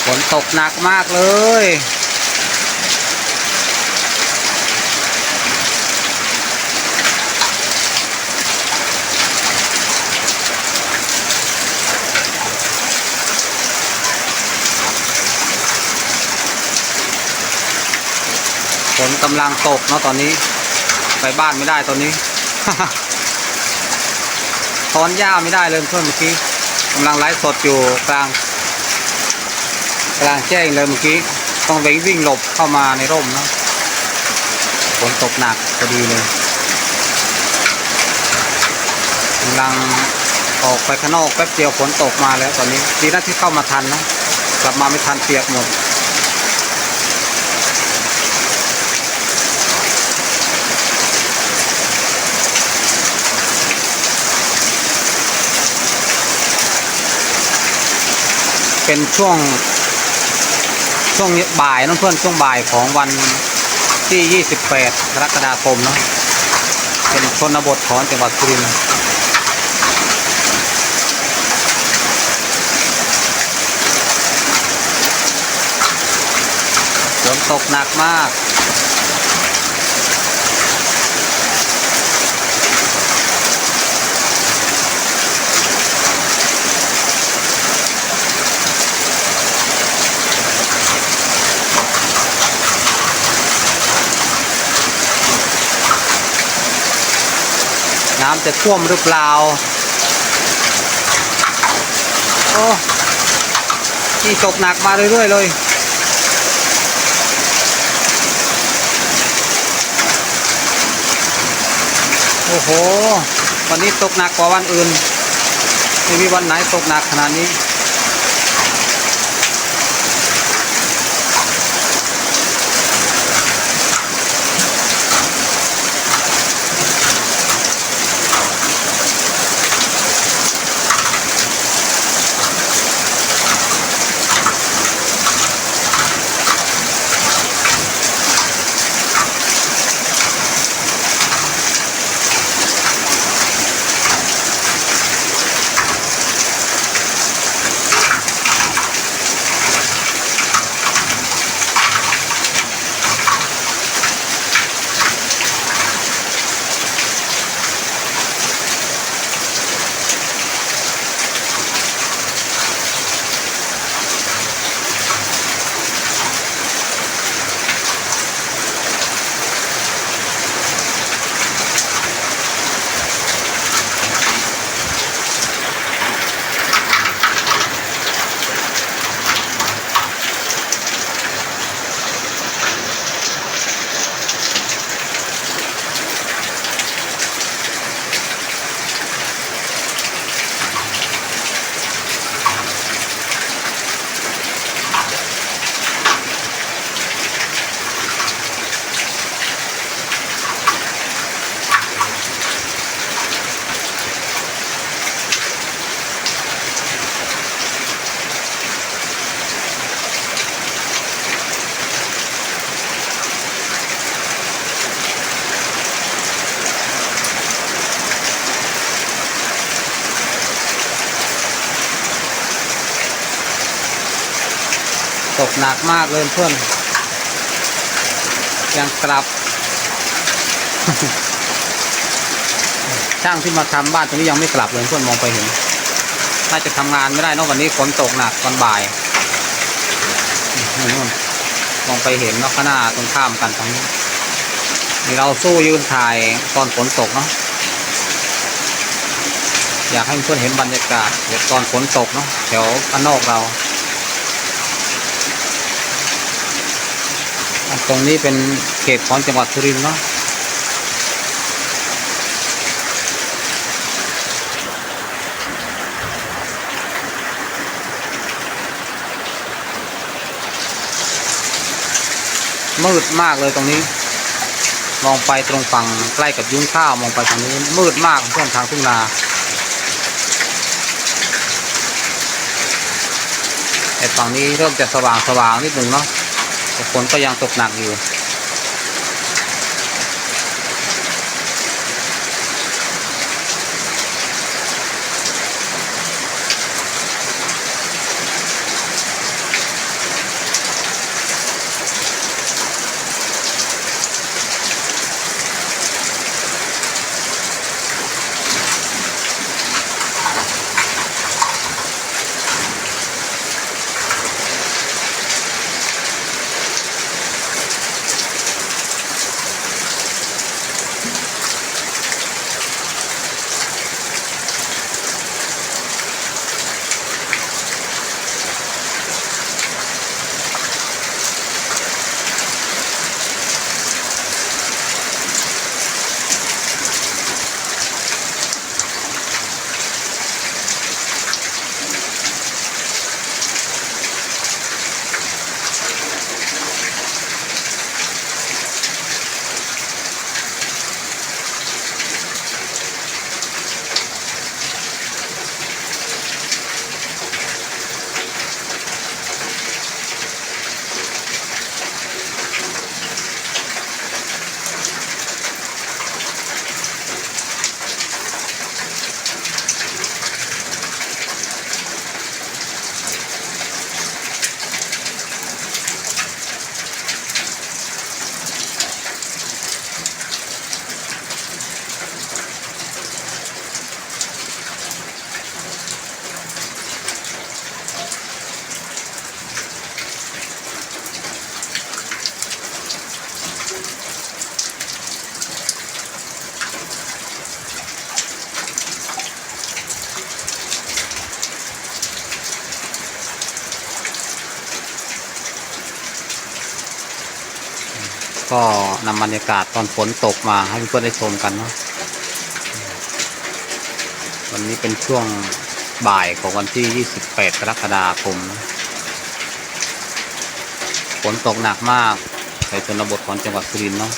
ฝนตกหนักมากเลย ฝนกำลังตกเนาะตอนนี้ไปบ้านไม่ได้ตอนนี้ ถอนหญ้าไม่ได้เลยเพื่อนเมื่อกี้กำลังไลฟ์สดอยู่กลางแจ้งเลยเมื่อกี้ต้องวิ่งหลบเข้ามาในร่มนะฝนตกหนักพอดีเลยกำลังออกไปข้างนอกแป๊บเดียวฝนตกมาแล้วตอนนี้ดีนะที่เข้ามาทันนะกลับมาไม่ทันเปียกหมดเป็นช่วงบ่ายนะเพื่อนช่วงบ่ายของวันที่28กรกฎาคมเนาะเป็นชนบทของจังหวัดสุรินทร์ฝนตกหนักมากน้ำจะท่วมหรือเปล่าโอ้นี่ตกหนักมาเรื่อยๆเลยโอ้โหวันนี้ตกหนักกว่าวันอื่นไม่มีวันไหนตกหนักขนาดนี้ตกหนักมากเลยเพื่อนยังกลับ ช่างที่มาทำบ้านตรงนี้ยังไม่กลับเลยเพื่อนมองไปเห็นน่าจะทำงานไม่ได้นอกวันนี้ฝนตกหนักตอนบ่ายนู่นมองไปเห็นเนาะข้างหน้าตรงข้ามกันตรงนี้นี่เราสู้ยืนถ่ายตอนฝนตกเนาะอยากให้เพื่อนเห็นบรรยากาศตอนฝนตกเนาะแถวข้างนอกเราตรงนี้เป็นเขตของจังหวัดสุรินทร์เนาะมืดมากเลยตรงนี้มองไปตรงฝั่งใกล้กับยุ้งข้าวมองไปทางนี้มืดมากเพื่อนทางทุ่งนาแต่ฝั่งนี้เริ่มจะสว่างนิดหนึ่งเนาะแต่ฝนก็ยังตกหนักอยู่ ฝ ก็นำบรรยากาศตอนฝนตกมาให้เพื่อนๆได้ชมกันเนาะวันนี้เป็นช่วงบ่ายของวันที่28กรกฎาคมนะฝนตกหนักมากในชนบทของจังหวัดสุรินทร์เนาะ